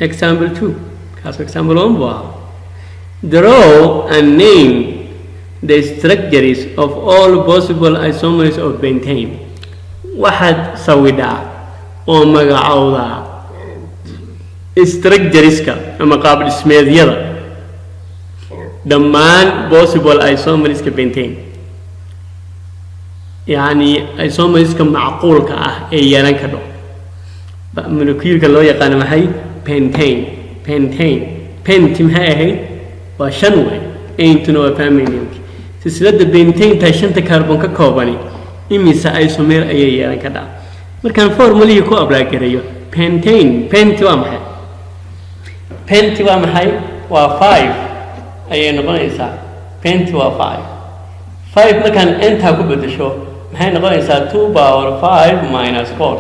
example 2 kaas example 1 baa draw and name the structures of all possible isomers of pentane waxaad sawidaa oo magacowda structureska ama qaab dhismeedyada dhammaan possible isomerska pentane يعني isomerska macquulka ah ee yeelan karo moleculeska loo yaqaan maxay pentane pent maxay ahayd waa 5 way intuna waa family silsilada pentane ta 5 carbon ka koobani imisa isomer ayay yeelan kartaa markaan formula ku apply gareeyo pentane pent waa maxay waa 5 ayay noqonaysaa pent waa 5 markaan inta ku bedesho maxay noqonaysaa 2 power 5 minus 4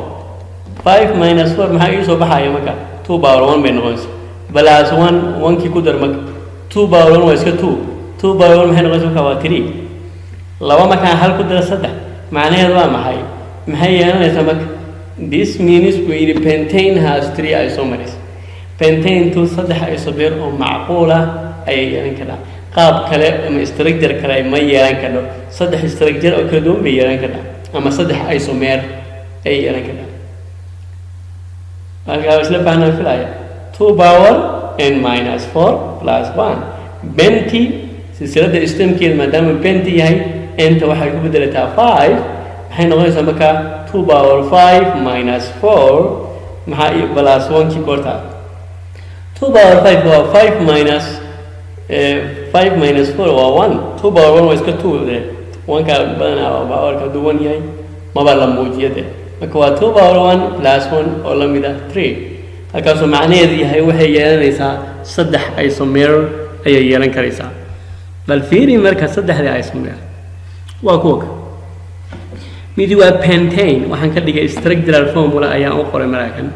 5 minus 4 maxay soo baxaya marka 2 power 1 bay noqonaysaa plus 1 ki ku dar marka 2 power 1 waa iska 2 power 1 maxay noqonaysaa waa 3 laba markaan hal ku dar 3 macnaheedu waa maxay yeelanaysaa marka this means we pentane has 3 isomers pentane to 3 isomer oo macquul ah ayay yeelan kartaa qaab kale ama structure kale ma yeelan karo 3 structure oo kala duwan bay yeelan kartaa ama 3 isomer ay yeelan kartaa marka isla faahna filaya 2 power n minus 4 plus 1 benti silsilada stemkeeda maadaama benti yahay inta waxay ku bedelataa 5 maxay noqonaysaa marka 2 power 5 minus 4 maxay plus 1 ki korta 2 power 5 waa 5 minus 5 minus 4 waa 1 2 power 1 waa iska 2 1 ka badana waa power ka duwan yahay ma la muujiyade marka waa 2 power 1 plus 1 oo la mid ah 3 halkaas oo macnaheedu yahay waxay yeelanaysaa 3 isomer ayay yeelan karaysaa bal fiiri marka 3 isomer waa kuwa mid waa pentane waxaan ka dhigay structural formula ayaan u qoray markan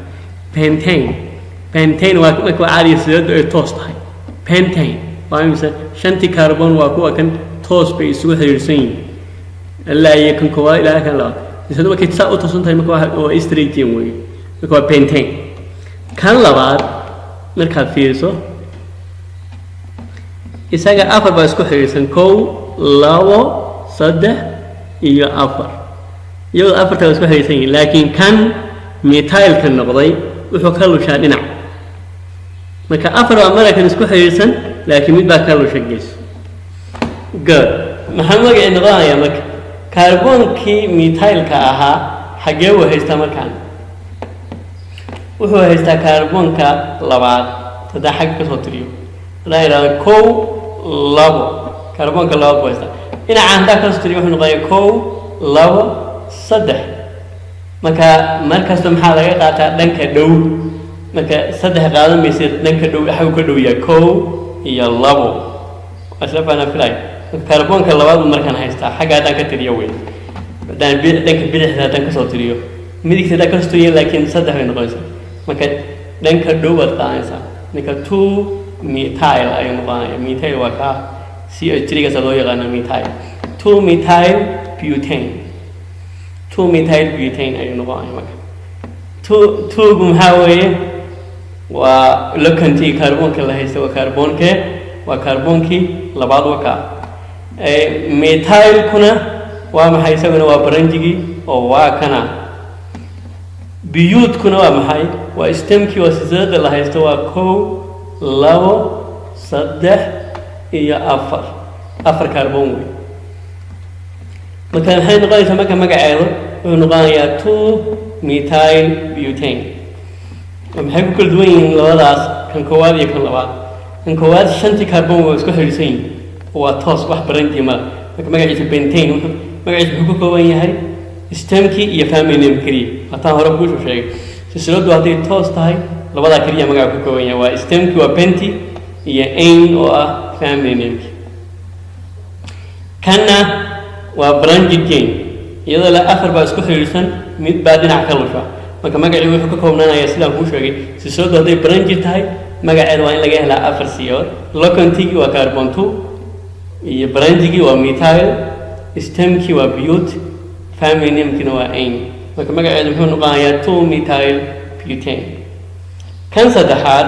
pentane waa marka caadi sidoo ay toos tahay pentane waa imisa 5 carbon waa kuwa kan toos bay isugu xiriirsan yihiin ilaa iyo kan koowaad ilaa kan labaad sidoo markay saa u toosan tahay marka waa straight line way marka waa pentane kan labaad markaad fiiriso isaga afar baa isku xiriirsan 1 2 3 iyo 4 iyadoo afarta isku xiriirsan yihiin laakiin kan methyl ka noqday wuxuu ka lushaa dhinac marka afar waa markan isku xiriirsan laakiin mid baa ka lusha gees good maxaa magaca noqonaya marka carbon-kii methyl-ka ahaa xagee uu haystaa markaan wuxuu haystaa carbon-ka labaad saddex xag ka soo tiriyo haddaan idhahdo 1 2 carbon-ka labaad buu haystaa dhinaca haddaan ka soo tiriyo wuxuu noqonayaa 1 2 3 marka markasta maxaa laga qaataa dhanka dhow marka 3 qaadan maysa dhanka dhow xagu ka dhow yahay 1 iyo 2 asla faana filay carbon-ka labaad markaan haystaa xagga haddaan ka tiriyo weyn haddaan dhanka bidixda haddaan ka soo tiriyo midigta haddaan ka soo tiriyo laakiin 3 bay noqonaysaa marka dhanka dhow baad qaadanaysaa marka 2 methyl ayuu noqonaya methyl waa kaa CH3gaas loo yaqaano methyl 2 methyl butane 2 methyl butane ayuu noqonaya marka 2 maxaa weeye waa lokantii carbon-ka la haysta waa carbon-ke waa carbon-kii labaad waka methyl-kuna waa maxay isaguna waa baranjigii oo waa kana biyuudkuna waa maxay waa stemkii waa silsilada la haysto waa 1 2 3 iyo 4 carbon wey marka maxay noqonaysaa marka magaceedu wuxuu noqonayaa 2 methyl butane maxay ku kala duwan yihiin labadaas kan koowaad iyo kan labaad kan koowaad 5 carbon waa isku xiriirsan yihiin waa toos wax baranji ma marka magaciisa pentane magaciisa wuxuu ka kooban yahay stemkii iyo family name kaliya hataan hore ku sheegay silsiladu hadday toos tahay labadaa kaliya magaca ka kooban yahay waa stemkii waa penti iyo ain oo ah family name kana waa branch gain iyadoo la afar baa isku xiriirsan mid baa dhinac ka lusha marka magacii wuxuu ka koobnaanayaa sidaan kuu sheegay silsiladu hadday branch tahay magaceeda waa in laga helaa afar siyood lokantigii waa carbon 2 iyo branchigii waa methyl stemkii waa bute family name-kiina waa ain marka magaceedu muxuu noqonayaa 2 methyl butane kan saddexaad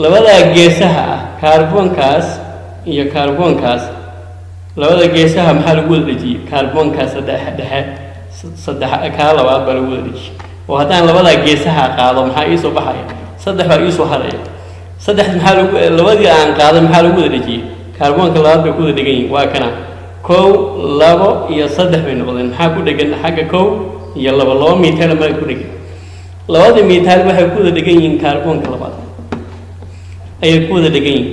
labada geesaha kaarboonkaas iyo kaarboonkaas labada geesaha maxaa lagu wada dhejiyey kaarboonkaas saddex kaa labaad baa lagu wada dhejiyey oo haddaan labada geesaha qaado maxaa ii soo baxaya saddex baa ii soo haraya saddex maxaa lagu labadii aan qaaday maxaa lagu wada dhejiyey kaarboonka labaad bay ku wada dhegan yihiin waa kana kow labo iyo saddex bay noqdeen maxaa ku dhegan xagga kow iyo laba miitaal baa ku dhegan labada miitaal waxay ku wada dhegan yihiin kaarboonka labaad ayay ku wada dhegan yihiin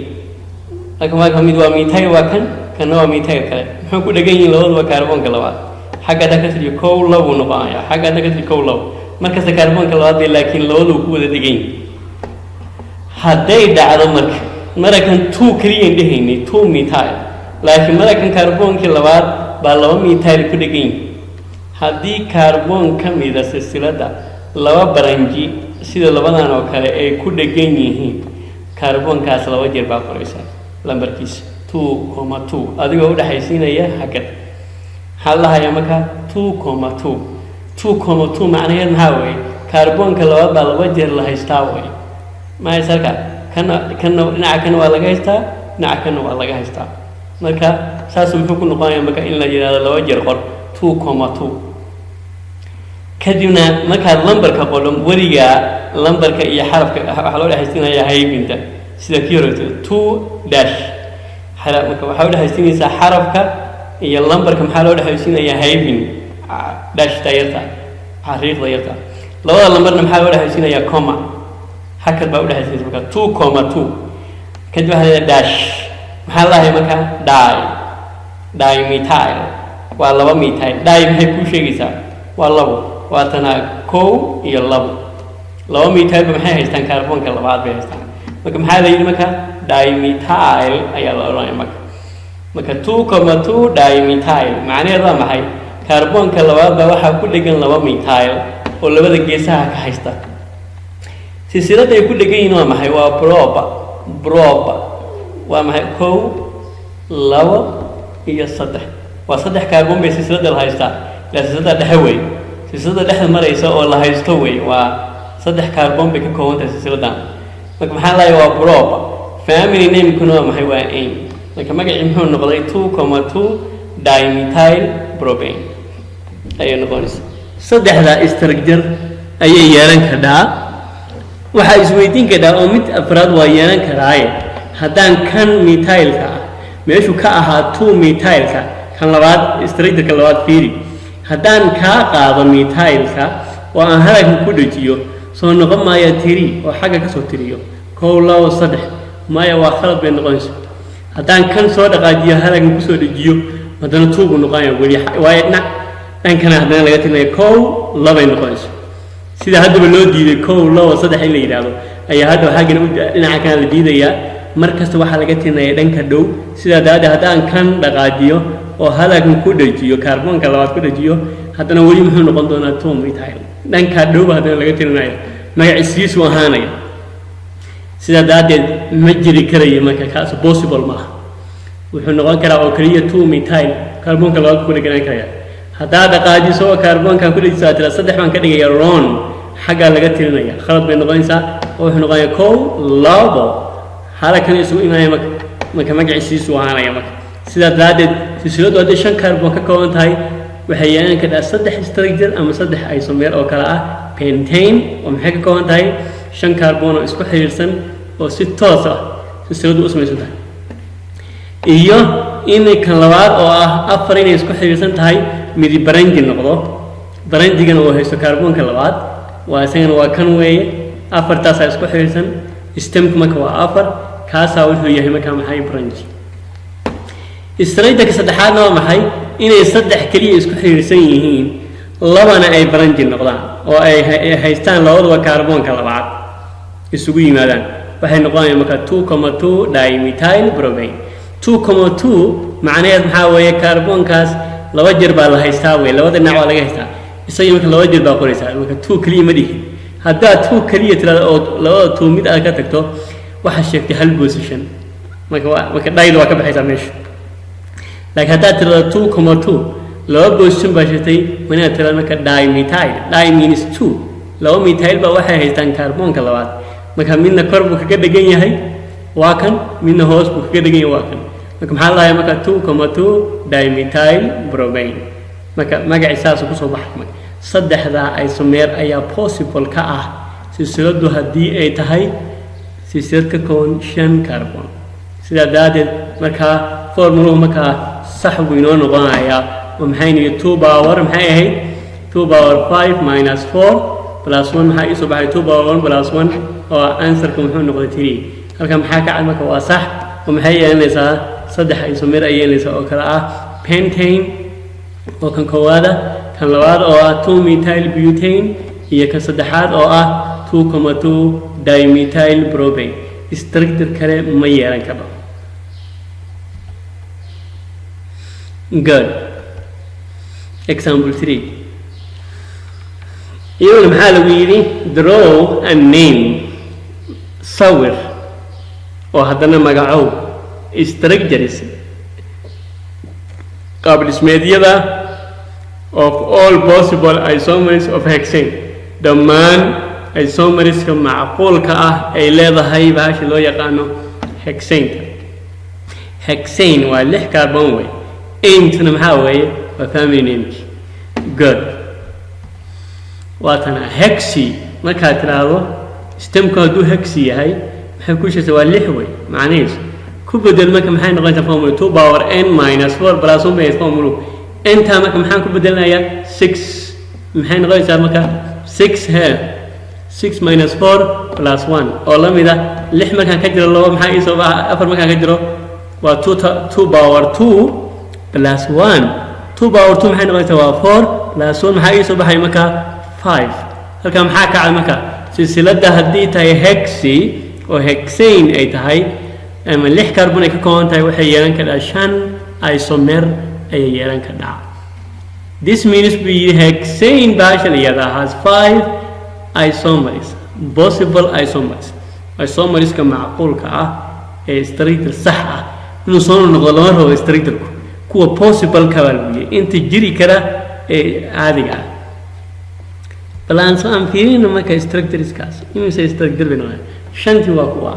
laakiin waa mid waa miitaal waa kan kana waa miitaal kale muxuu ku dhegan yihiin labaduba kaarboonka labaad xagga hadda ka tiriyo kow labo noqonaya xagga hadda ka tiriyo kow labo markasta kaarboonka labaad bay laakiin labadu ku wada dhegan yihiin hadday dhacdo marakan two keliyan dhehaynay two miitaal laakiin marakan kaarboonkii labaad baa laba miitaal ku dhegan yihiin haddii kaarboon ka mida silsiladda laba baranji sida labadan oo kale ay ku dhegan yihiin kaarboonkaas laba jeer baa qoraysaa lambarkiisa 2,2 adigoo u dhaxaysiinaya hagad maxaa la hayaa markaa 2,2 2,2 macnaheed maxaa weeye kaarboonka labaad baa laba jeer la haystaa weeye mahaysalka kana dhinaca kana waa laga haystaa dhinaca kana waa laga haystaa marka saas muxuu ku noqonayaa marka in la yidhaahdo laba jeer qor 2,2 kadibna markaad lambarka qodhon weligaa lambarka iyo xarafka waxaa loo dhexaysiinayaa haybinta sida kii horeeto 2 dash marka waxaa u dhexaysiinaysaa xarafka iyo lambarka maxaa loo dhexaysiinayaa haybin dashta yarta xariiqda yarta labada lambarna maxaa loo dhexaysiinayaa comma hakad baa u dhexaysiinaysa marka 2,2 kadib waxaa leedahay dash maxaa lahay marka dimethyl waa laba methyl di maxay kuu sheegaysaa waa labo waa tanaa kow iyo laba methyl ba maxay haystaan kaarboonka labaad bay haystaan marka maxaa la yidhi marka dimethyl ayaa la odhanaya marka 2,2 dimethyl macnaheed waa maxay kaarboonka labaad baa waxaa ku dhegan laba methyl oo labada geesaha ka haysta silsiladda ay ku dhegan yihiin waa maxay waa broba waa maxay kow labo iyo saddex waa saddex kaarboon bay silsiladda la haystaa ilaa silsiladda dhexe wey silsiladda dhexda maraysa oo la haysto wey waa saddex kaarboon bay ka kooban tahay silsiladdan marka maxaa lahay waa broba family namekuna waa maxay waa aim marka magacii muxuu noqday 2,2 dimethyl propane ayay noqonaysa saddexda structure ayay yeelan kartaa waxaa isweydiin kartaa oo mid afraad waa yeelan karaaye haddaan kan methylka ah meeshuu ka ahaa 2 methylka kan labaad structureka labaad fiiri haddaan kaa qaado methylka oo aan halagka ku dhejiyo soo noqon maaya tiri oo xagga ka soo tiriyo kow labo saddex maya waa khalad bay noqonaysa haddaan kan soo dhaqaajiyo halagka kusoo dhejiyo haddana tuugu noqonaya weli waayo dhankana haddana laga tirinayo kow labay noqonayso sida haddaba loo diiday kow labo saddex in la yidhaahdo ayaa haddaba xaggana dhinaca kana la diidayaa mar kasta waxaa laga tirinaya dhanka dhow sidaa daraaddeed haddaan kan dhaqaajiyo oo halagkan ku dhejiyo kaarboonka labaad ku dhejiyo haddana weli muxuu noqon doonaa 2 methyl dhanka dhowba haddana laga tirinayo magaciisiisu ahaanaya sidaa daraaddeed ma jiri karayo marka kaas possible maaha wuxuu noqon karaa oo keliya 2 methyl kaarboonka labaad ku dheganaan karaya haddaad dhaqaajiso oo kaarboonkan ku dhejiso aad tira saddex baan ka dhigaya ron xaggaa laga tirinaya khalad bay noqonaysaa oo wuxuu noqonayaa kow labo halagkan isugu imaanaya marka magaciisiisu ahaanaya marka sidaa daraaddeed silsiladdu hadday 5 kaarboon ka kooban tahay waxay yeelan kartaa 3 structure ama 3 isomer oo kale ah pentane oo maxay ka kooban tahay 5 kaarboon oo isku xiriirsan oo si toos ah silsiladdu u samaysan tahay iyo in kan labaad oo ah 4 inay isku xiriirsan tahay midi baranji noqdo baranjigana oo haysto kaarboonka labaad waa isagana waa kan weeye 4taasaa isku xiriirsan stemku marka waa 4 kaasaa wuxuu yahay markaa maxay baranji structureka saddexaadna waa maxay inay saddex keliya isku xiriirsan yihiin labana ay baranji noqdaan oo ay haystaan labaduba kaarboonka labaad isugu yimaadaan waxay noqonayaan marka 2,2 dimethyl propane 2,2 macnaheed maxaa weeye kaarboonkaas laba jeer baa la haystaa wey labada dhinac waa laga haystaa isagii marka laba jeer baa qoraysaa marka 2 keliya ma dhihi haddaad 2 keliya tirada oo labada 2 mid aad ka tagto waxaa sheegtay hal position marka dhayda waa ka baxaysaa meesha laakiin haddaad tirada 2,2 laba position baa sheegtay waa inaad tirada marka dimethyl di means 2 لو ميثايل بقى واحد هيستان كربون كلوات marka midna kor buu kaga dhagan yahay waa kan midna hoos buu kaga dhagan yahay waa kan marka maxaa la marka 2,2 dimethyl bromine marka magaciisa ku soo baxay saddexda isomer ayaa possible ka ah silsiladu hadii ay tahay silsilad ka kooban 5 carbon sida daadeed marka formula marka sax buu inoo noqonayaa oo maxay niyo 2 power maxay ahayd 2 power 5 minus 4 plus 1 maxaa isu baxay 2 power 1 plus 1 oo answer-ku muxuu noqday 3 halka maxaa ka cad marka waa sax oo maxay yeelanaysaa saddex isomer ay yeelanaysaa oo kala ah pentane oo kan koowaad kan labaad oo ah 2 methyl butane iyo kan saddexaad oo ah 2,2 dimethyl propane structure kale ma yeelan karo good example 3 يقول محل ويري draw a name صور وهذانا مقعو structures قابل اسميدية of all possible isomers of hexane دمان isomers كمعقول كأه أي لذا هاي باش لو يقانو hexane hexane واللح كربون وي انت نمحاوي وفامي نيمك good واتنا هكسي ما كاتراو استمكو دو هكسي هاي maxay ku sheegtay waa 6 way macnaheedu ku bedel marka maxay noqonaysaa formula 2 power n minus 4 plus 1 base formula inta marka maxaan ku bedelnayaa 6 maxay noqonaysaa marka 6 here 6 minus 4 plus 1 oo la mid ah 6 markaan ka jiro laba maxay isoo 4 markaan ka jiro waa 2 power 2 plus 1 2 power 2 maxay noqonaysaa waa 4 plus 1 maxay isoo baxay marka 5 halka maxaa ka cad marka silsilada hadii tahay hexi oo hexane ay tahay ama 6 carbon ay ka kooban tahay waxay yeelan kartaa 5 isomer ay yeelan kartaa this means we hexane partially has 5 isomers possible isomers isomers ka macquulka ah ee structure sax ah inuu soo noqdo lama rabo structure kuwa possible ka walbiye inta jiri kara ee caadiga ah balance aan fiirino marka structures kaas inuu say structure binayo shanti waa kuwa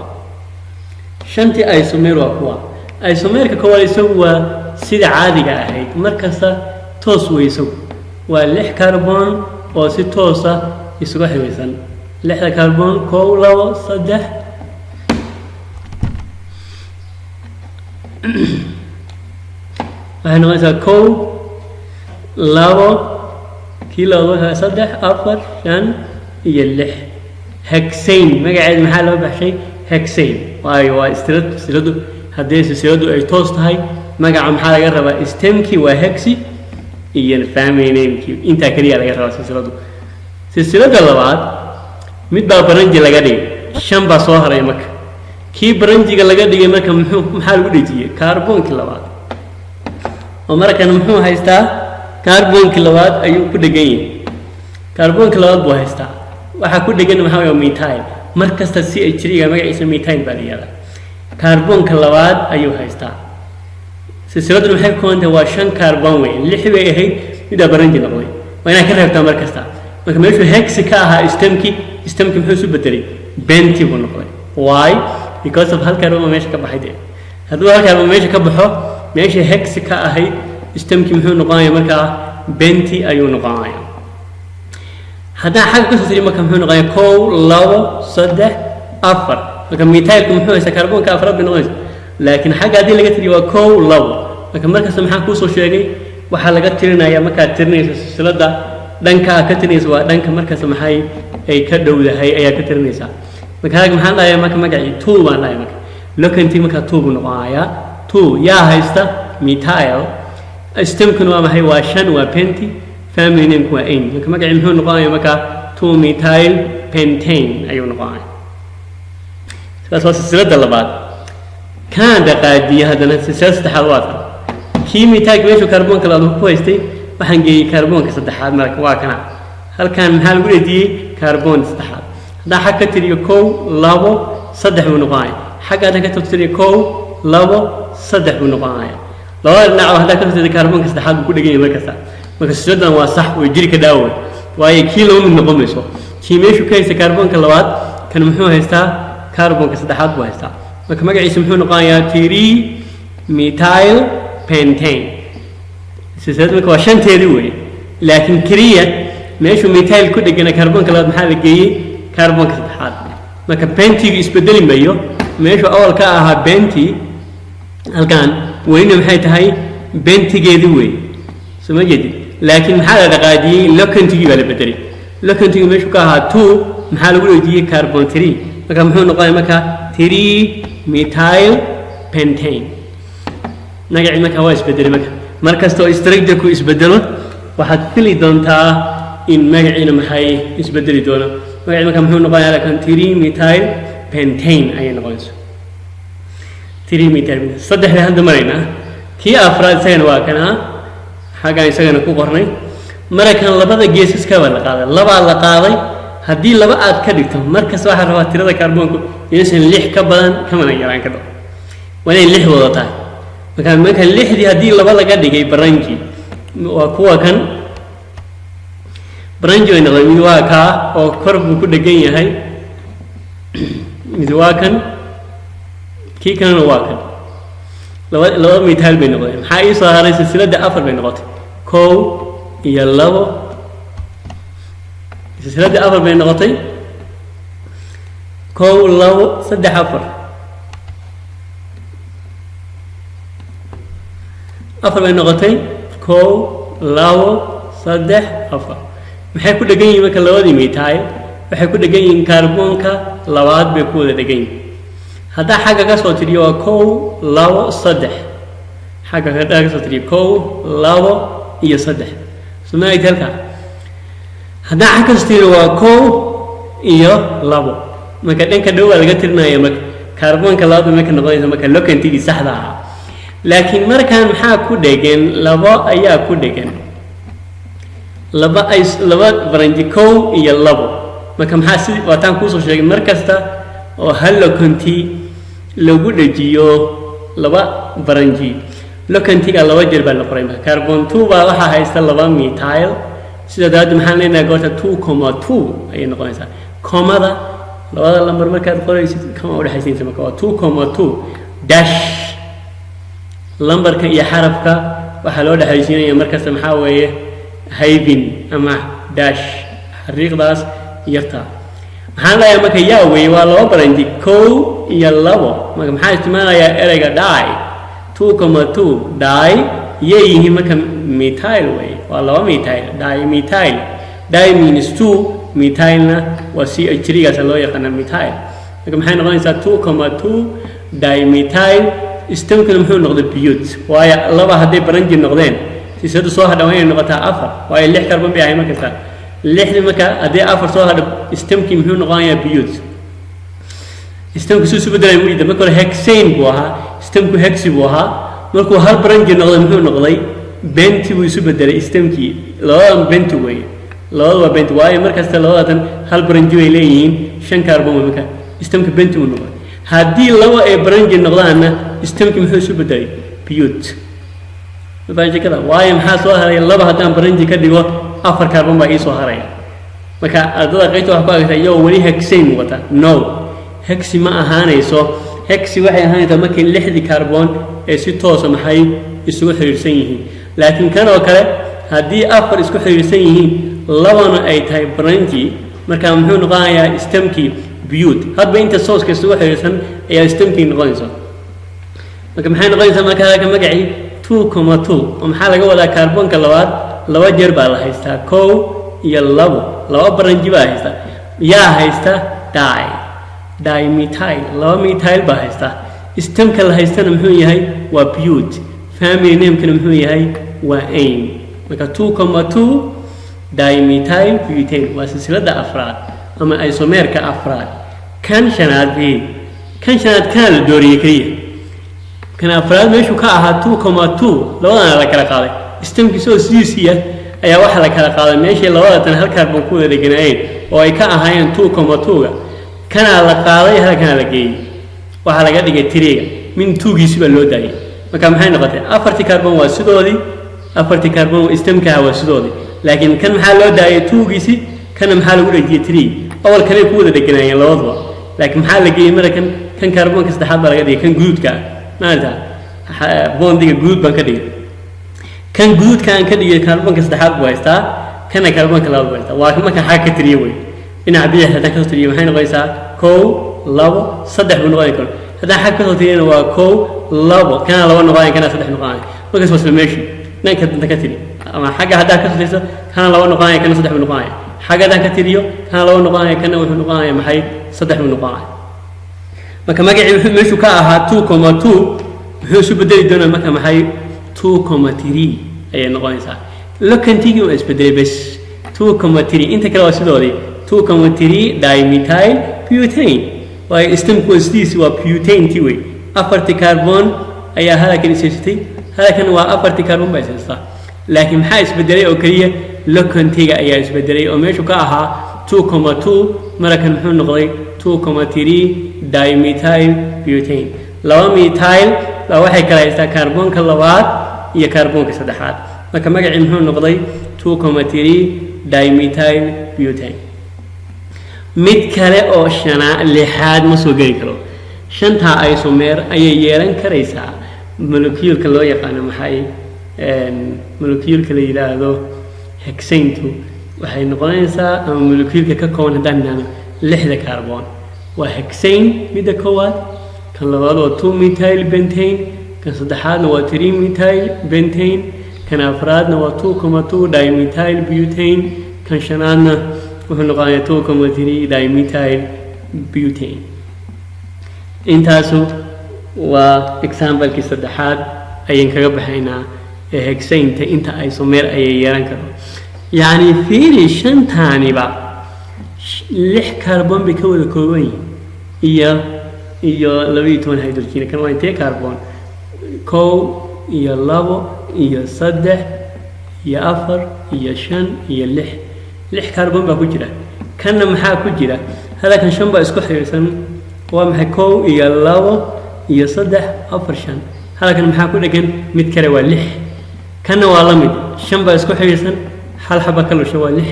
shanti isomer waa kuwa isomerka koowaad isagu waa sida caadiga ahayd markasta toos weeyso waa 6 carbon oo si toos ah isugu xiriirsan 6 carbon 1 2 3 waxaan noqonaysaa 1 2 كيلو صدح أفر شان يلح هكسين ما قاعد محل ما بحشي هكسين واي استردو هديس استردو أي توست هاي ما قاعد محل جربه استمكي وهكسي ينفهمي نيمكي أنت كريه على جربه استردو الله بعد مد برنجي لقدي شام بصهر يمك كي برنجي لقدي يمك محل وديتي كربون كلا بعد ومرة كان محو هايستا كربون كلوات أيو كدجين كربون كلوات بوهستا وح كدجين محاوي ميثايل مركز تسي أشريك ما يسمى ميثايل باليلا كربون كلوات أيو هستا سلسلة المحيط كونت واشان كربون وين اللي حبي هي يدا برنجي نقولي وأنا كره بتاع مركز تا ما كملش هكس كاها استمكي محسوب بتري بنتي بنقولي why because of هالكربون ماشي كبحيدة هذول هالكربون ماشي كبحه ماشي هكس كاهي استمكي محو نقايا مركا بنتي أيو نقايا هذا حاجة كسر مركا محو نقايا كو لو صدح أفر مركا ميثايل محو يسا كربون كأفراد بنقايا لكن حاجة هذه اللي قلت كو لو مركا مركا سمحان كوسو شيء وحلقات ترنا يا مركا ترنيس سلدا دنكا كترنيس ودنكا مركا سمحاي أي كدو ده هي أي كترنيسا مركا هذا محل لا يا مركا مقعي تو ما لا يا مركا لو كنتي مركا تو بنقايا تو يا هيستا ميثايل استمكن وما هي واشن وبنتي فاميلي نيم كوا ان كما قاعد محو نقايا مكا 2 ميثايل بنتين ايو نقايا سلسلة اللبات كان دقائق هذا سلسلة حلوات كي ميثايل ميشو كربون كلا دو كويستي waxaan geeyay kaarboonka saddexaad marka waa kana halkan maxaa lagu leeyahay kaarboon saddexaad hadaa xag ka tiriyo 1 2 3 buu noqonayaa xagga ka tiriyo 1 2 3 buu noqonayaa labada dhinac hadaa ka tiriyo kaarboonka saddexaad buu ku dhagan yahay marka silsiladan waa sax way jiri ka daawo waayo kii loo mid noqonayso kii meeshu ka haysta kaarboonka labaad kan muxuu haystaa kaarboonka saddexaad buu haystaa marka magaciisa muxuu noqonayaa 3 methyl pentane silsilad marka waa shanteedii weeye laakiin keliya meeshu methyl ku dhegana kaarboonka labaad maxaa la geeyey kaarboonka saddexaad marka pentigu isbedeli mayo meeshu awal ka ahaa benti halkan weyna maxay tahay bentigeedii weeye soo ma jeedid laakiin maxaa la dhaqaajiyey locantigii baa la bedelay locantigii meeshu ka ahaa 2 maxaa lagu dheejiyey carbon 3 marka muxuu noqonayaa marka 3 methyl pentane magacii marka waa isbedelay mar kastoo structure-ku isbedelo waxaad fili doontaa in magaciina maxay isbedeli doono magacii marka muxuu noqonayaa halkan 3 methyl pentane ayay noqonaysaa 3 methyl saddexda hadda maraynaa kii afraad isagana waa kana xagaan isagana ku qornay marakan labada geesaska baa la qaaday laba la qaaday haddii laba aad ka dhigto markaas waxa rabaa tirada kaarboonku inaysan 6 ka badan kama yaraan ka dhaco waa inay 6 wada tahay marka 6dii haddii laba laga dhigay baranji waa kuwa kan baranji way noqday mid waa kaa oo kor buu ku dhegan yahay mid waa kan kii kalena waa kan laba methyl bay noqdeen maxaa ii soo haray silsiladda 4 bay noqotay 1 iyo 2 silsiladda 4 bay noqotay 1 2 3 4 afar bay noqotay 1 2 3 4 maxay ku dhegan yihiin marka labadii methyl waxay ku dhegan yihiin kaarboonka labaad bay ku wada dhegan yihiin haddaa xagga ka soo tiriyo waa 1 2 3 xagga ka soo tiriyo 1 2 iyo 3 sumaayid halka haddaa xagga ka soo tiriyo waa 1 iyo 2 marka dhanka dhow waa laga tirinaya marka kaarboonka labaad marka noqonaysa marka locantigii saxda ah laakiin markaan maxaa ku dhegan laba ayaa ku dhegan laba baranji 1 iyo 2 marka maxaa si waataan kuu soo sheegay mar kasta oo hal locanti lagu dhajiyo laba baranji locantiga laba jeer baa la qoray marka carbon 2 baa waxa haysta laba methyl sida daad maxaan leenahay goorta 2,2 ayay noqonaysaa komada labada lambar markaad qoraysid kama u dhaxaysiinaysa marka waa 2,2 dash lambarka iyo xarafka waxa loo dhaxaysiinaya markasta maxaa weeye haybin ama dash xariiqdaas yarta maxaan leeyahay marka yaa weeye waa laba baranji 1 iyo 2 marka maxaa isticmaalayaa ereyga die 2,2 die yeeyihiin marka methyl weeye waa laba methyl dimethyl die means 2 methylna waa CH3gaas loo yaqaan methyl marka maxay noqonaysaa 2,2 dimethyl istamkana muxuu noqday biyut waayo laba hadday baranji noqdeen sisadu soo hadha waa inay noqotaa 4 waayo 6 kaarboon bay ahay markasta 6 marka haddii 4 soo hadha istamkii muxuu noqonayaa biyut istamku suu bedelay muida marka hore hexane buu ahaa istamku hexi buu ahaa markuu hal baranji noqday muxuu noqday benti buu isu bedelay istamkii labadan benti weeye labada waa benti waayo markasta labadatan hal baranji bay leeyihiin 5 kaarboon marka istamka benti buu noqday haddii laba ay baranji noqdaanna istamkii muxuu isu bedelay biyut baranjikada waayo maxaa soo haray laba haddaan baranji ka dhigo 4 kaarboon baa ii soo haraya marka ardada qaybta wax ku agtay iyagoo weli hexane wata no hexi ma ahaanayso hexi waxay ahaanaysaa markii 6 kaarboon ee si toosa maxay isugu xiriirsan yihiin laakiin kan oo kale haddii 4 isku xiriirsan yihiin labana ay tahay baranji marka muxuu noqonayaa istamkii biyut hadba inta sooska isugu xiriirsan ayaa istamkii noqonaysa marka maxay noqonaysaa marka halka magacii 2,2 oo maxaa laga wadaa kaarboonka labaad laba jeer baa la haystaa 1 iyo 2 laba baranji baa haysta yaa haysta dimethyl laba methyl baa haysta istamka la haystana muxuu yahay waa biyut family name-kana muxuu yahay waa ain marka 2,2 dimethyl butane waa silsiladda afraad ama isomerka afraad kan shanaad kana la dooriyey keliya kan afraad meeshuu ka ahaa 2,2 labadana la kala qaaday istamkiisoo sidiisiiya ayaa waxa la kala qaaday meeshii labadatan hal kaarboon ku wada deganaayeen oo ay ka ahaayeen 2,2ga kanaa la qaaday halkana la geeyey waxaa laga dhigay 3ga min 2giisi baa loo daayay marka maxay noqotay 4 kaarboon waa sidoodii 4 kaarboon istamkaha waa sidoodii laakiin kan maxaa loo daayay 2giisi كان محل ولا جي 3 أول كان يكون ده كنا يعني لوضع لكن محل جي مرة كان كربون كاستحاب على قدي كان جود كان ما أنت بون دي جود بنكدي كان جود كان كدي كربون كاستحاب ويستا كان كربون كلاود ويستا وما كان حاجة تريوي إن عبيه هذا كاست تريوي هاي نقيسا كو لو صدق بنقاي كل هذا حاجة تريوي هو كو لو كان لو نقاي كان صدق نقاي وكيس مسلميش نك تكتري أما حاجة هذا كاست كان لو نقاي كان صدق بنقاي حاجة هذا كتريو كان لو نقاي كان وح نقاي محي صدق بنقاي ما كان مجيء مشوا كأها 2,2 هو شو بدي يدنا ما كان محي 2,3 أي نقاي صار لكن تيجي وإيش بدي بس 2,3 أنت كلا وصلوا 2,3 دايميثايل بيوتين واستم كوستيس وبيوتين تيوي أفرت كربون أي هذا كان يسيستي هذا كان وأفرت كربون بس صح لكن حاس بدري أو كريه لكن تيجي أي إيش بدري أو ماشوا كأها 2,2 مرة كان محون نقضي 2,3 دايميثايل بيوتين لو ميثايل لو واحد كلا يستا كربون كلوات هي كربون كسدحات لكن ما قاعد محون نقضي 2,3 دايميثايل بيوتين mid kale oo shana lixaad ma soo geli karo shanta isomer ayay yeelan karaysaa molecularka loo yaqaan maxay molecularka la yiraahdo hexane waxay noqonaysaa ama molecularka ka kooban hadaan lixda carbon waa hexane midda koowaad kan labaad waa 2 methyl pentane kan saddexaadna waa 3 methyl pentane kan afraadna waa 2,2 dimethyl butane kan shanaadna wuxuu noqonayaa 2,3 dimethyl butane intaasu waa example-kii saddexaad ayaan kaga baxaynaa ee hexane-ta inta isomer ayay yeelan karo yacni fiiri shantaaniba 6 carbon bay ka wada kooban yihiin iyo 12 hydrogen kan waa intee carbon 1 iyo 2 iyo 3 iyo 4 iyo 5 iyo 6 6 كربون بقول جرا كنا محا كجرا هذا كان شنبا اسكو خيرسن ومحا كو يا لاو يا صدح افرشن هذا كان محا كدغن ميد كره وا 6 كنا وا لميد شنبا اسكو خيرسن حل حبه كلوشه وا 6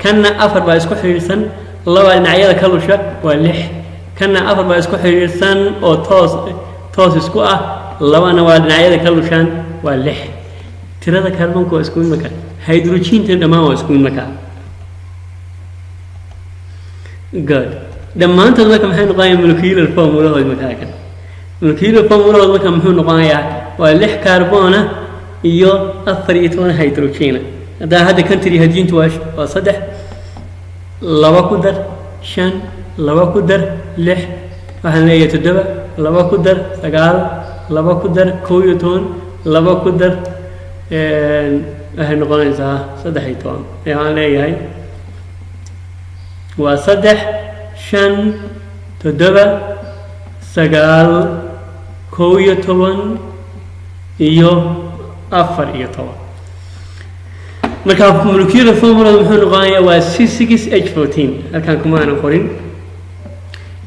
كنا افر با اسكو خيرسن لبا دنعيده كلوشه وا 6 كنا افر با اسكو خيرسن او توس اسكو لبانا وا دنعيده كلوشان وا 6 tirada carbonku waa isku mid hydrogen-ta dhamaan waa isku mid good dhammaantood marka maxay noqonayaan molecular formula-hooda markaa kan molecular formula-hooda marka muxuu noqonayaa waa 6 carbon iyo 14 hydrogen hadda hadda kan tiri hydrogen waa 3 2 ku dar 5 2 ku dar 6 waxaan leeyahay 7 2 ku dar 9 2 ku dar 11 2 ku dar waxay noqonaysaa 13 ayaan leeyahay waa 3 5 7 9 11 iyo 14 marka molecular formula wuxuu noqonayaa waa C6H14 halkaan kuma aanan qorin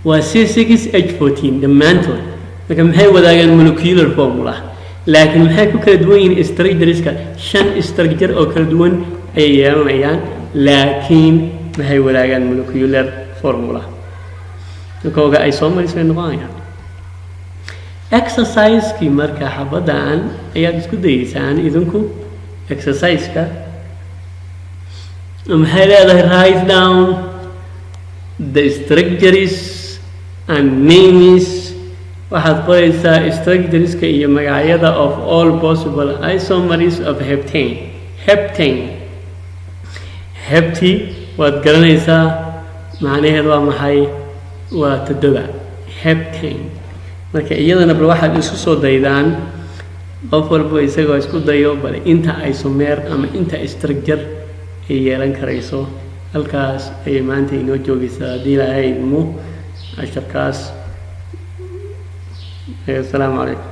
waa C6H14 dhammaantood marka maxay wadaagaan molecular formula laakiin maxay ku kala duwan yihiin structure-ka 5 structure oo kala duwan ay yeelanayaan laakiin maxay wadaagaan molecular formula kooga ay soo marisay noqonayaan exercise-ki marka xabadan ayaad isku dayeysaan idinku exercise-ka maxay leedahay write down the structures and names waxaad qoraysaa structureska iyo magacyada of all possible isomers of heptane hepti waad garanaysaa macnaheedu waa maxay waa 7 heptane marka iyadana bal waxaad isku soo daydaan qof walba isagoo isku dayo bal inta isomer ama inta structure ay yeelan karayso halkaas ay maanta inoo joogaysaa haddii ilaahay idmo casharkaas السلام عليكم